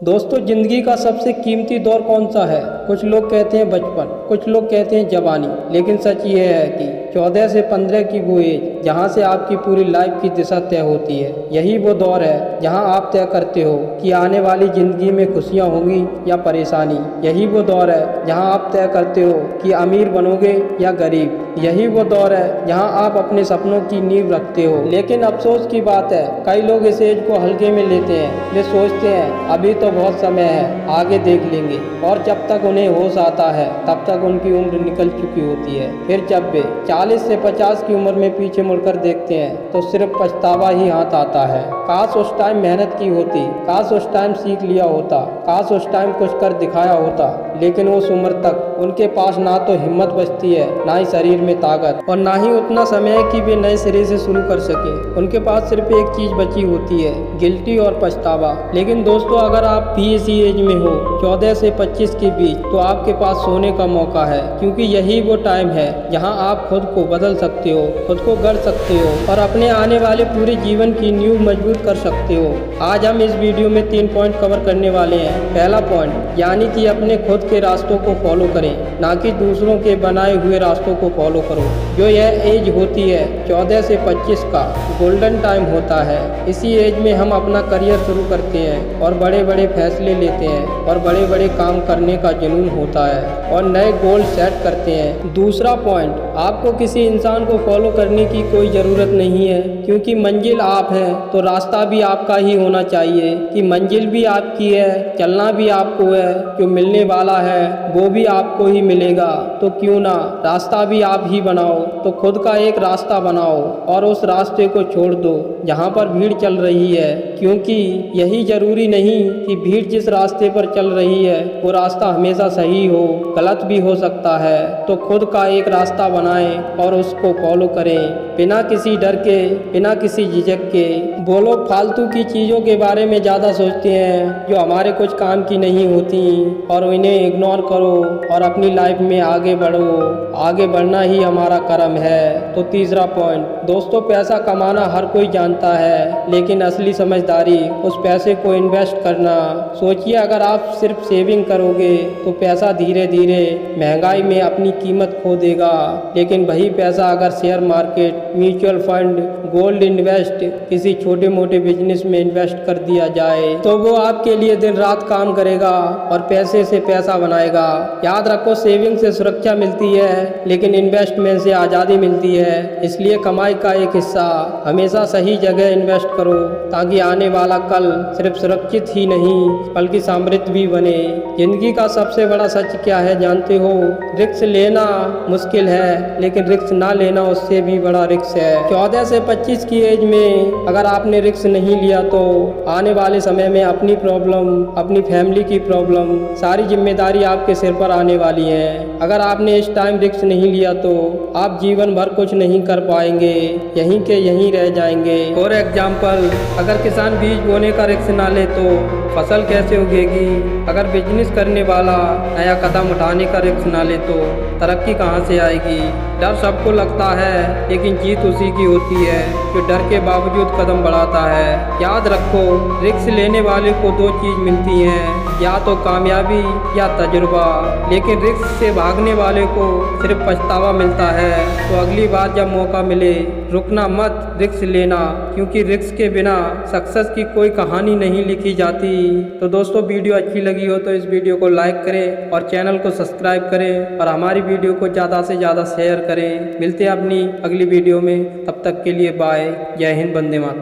दोस्तों, जिंदगी का सबसे कीमती दौर कौन सा है? कुछ लोग कहते हैं बचपन, कुछ लोग कहते हैं जवानी, लेकिन सच ये है कि 14 से 15 की वो एज जहाँ से आपकी पूरी लाइफ की दिशा तय होती है, यही वो दौर है जहाँ आप तय करते हो कि आने वाली जिंदगी में खुशियाँ होंगी या परेशानी। यही वो दौर है जहाँ आप तय करते हो कि अमीर बनोगे या गरीब। यही वो दौर है जहाँ आप अपने सपनों की नींव रखते हो। लेकिन अफसोस की बात है, कई लोग इस एज को हल्के में लेते हैं। वे सोचते हैं अभी तो बहुत समय है, आगे देख लेंगे, और जब तक उन्हें होश आता है तब तक उनकी उम्र निकल चुकी होती है। फिर जब वे 40 से 50 की उम्र में पीछे मुड़कर देखते हैं तो सिर्फ पछतावा ही हाथ आता है। काश उस टाइम मेहनत की होती, काश उस टाइम सीख लिया होता, काश उस टाइम कुछ कर दिखाया होता। लेकिन उस उम्र तक उनके पास ना तो हिम्मत बचती है, ना ही शरीर में ताकत, और ना ही उतना समय है कि वे नए सिरे से शुरू कर सके। उनके पास सिर्फ एक चीज बची होती है, गिल्टी और पछतावा। लेकिन दोस्तों, अगर आप भी इसी एज में हो, 14 से 25 के बीच, तो आपके पास सोने का मौका है, क्योंकि यही वो टाइम है जहां आप खुद को बदल सकते हो, खुद को गढ़ सकते हो और अपने आने वाले पूरे जीवन की नींव मजबूत कर सकते हो। आज हम इस वीडियो में 3 पॉइंट कवर करने वाले हैं। पहला पॉइंट, यानी कि अपने खुद के रास्तों को फॉलो करें, ना कि दूसरों के बनाए हुए रास्तों को फॉलो करो। जो यह एज होती है 14 से 25 का गोल्डन टाइम होता है। इसी एज में हम अपना करियर शुरू करते हैं और बड़े बड़े फैसले लेते हैं और बड़े बड़े काम करने का जुनून होता है और नए गोल सेट करते हैं। दूसरा पॉइंट, आपको किसी इंसान को फॉलो करने की कोई ज़रूरत नहीं है, क्योंकि मंजिल आप हैं तो रास्ता भी आपका ही होना चाहिए। कि मंजिल भी आपकी है, चलना भी आपको है, जो मिलने वाला है वो भी आपको ही मिलेगा। तो क्यों ना रास्ता भी आप ही बनाओ। तो खुद का एक रास्ता बनाओ और उस रास्ते को छोड़ दो जहाँ पर भीड़ चल रही है, क्योंकि यही जरूरी नहीं कि भीड़ जिस रास्ते पर चल रही है वो रास्ता हमेशा सही हो, गलत भी हो सकता है। तो खुद का एक रास्ता बनाएं और उसको फॉलो करें, बिना किसी डर के, बिना किसी झिझक के। वो लोग फालतू की चीज़ों के बारे में ज़्यादा सोचते हैं जो हमारे कुछ काम की नहीं होती, और इन्हें इग्नोर करो और अपनी लाइफ में आगे बढ़ो। आगे बढ़ना ही हमारा कर्म है। तो तीसरा पॉइंट, दोस्तों, पैसा कमाना हर कोई जानता है, लेकिन असली समझदारी उस पैसे को इन्वेस्ट करना। सोचिए, अगर आप सिर्फ सेविंग करोगे तो पैसा धीरे धीरे महंगाई में अपनी कीमत खो देगा। लेकिन वही पैसा अगर share market, mutual fund, gold invest, किसी छोटे मोटे बिजनेस में इन्वेस्ट कर दिया जाए तो वो आपके लिए दिन रात काम करेगा और पैसे से पैसा बनाएगा। याद रखो, सेविंग से सुरक्षा मिलती है, लेकिन इन्वेस्टमेंट से आज़ादी मिलती है। इसलिए कमाई का एक हिस्सा हमेशा सही जगह इन्वेस्ट करो, ताकि आने वाला कल सिर्फ सुरक्षित ही नहीं बल्कि समृद्ध भी बने। जिंदगी का सबसे बड़ा सच क्या है जानते हो? रिस्क लेना मुश्किल है, लेकिन रिस्क ना लेना उससे भी बड़ा रिस्क है। 14 से 25 की एज में अगर आपने रिस्क नहीं लिया तो आने वाले समय में अपनी प्रॉब्लम, अपनी फैमिली की प्रॉब्लम, सारी जिम्मेदारी आपके सिर पर आने वाली है। अगर आपने इस टाइम रिस्क नहीं लिया तो आप जीवन भर कुछ नहीं कर पाएंगे, यहीं के यहीं रह जाएंगे। फॉर एग्जाम्पल, अगर किसान बीज बोने का रिस्क ना ले तो फसल कैसे उगेगी? अगर बिजनेस करने वाला नया कदम उठाने का रिस्क ना ले तो तरक्की कहाँ से आएगी? डर सबको लगता है, लेकिन जीत उसी की होती है जो डर के बावजूद कदम बढ़ाता है। याद रखो, रिस्क लेने वाले को 2 चीज़ मिलती हैं, या तो कामयाबी या तजुर्बा। लेकिन रिस्क से भागने वाले को सिर्फ पछतावा मिलता है। तो अगली बार जब मौका मिले, रुकना मत, रिस्क लेना, क्योंकि रिस्क के बिना सक्सेस की कोई कहानी नहीं लिखी जाती। तो दोस्तों, वीडियो अच्छी लगी हो तो इस वीडियो को लाइक करें और चैनल को सब्सक्राइब करें और हमारी वीडियो को ज़्यादा से ज़्यादा शेयर करें। मिलते हैं अपनी अगली वीडियो में, तब तक के लिए बाय। जय हिंद, वंदे मातरम।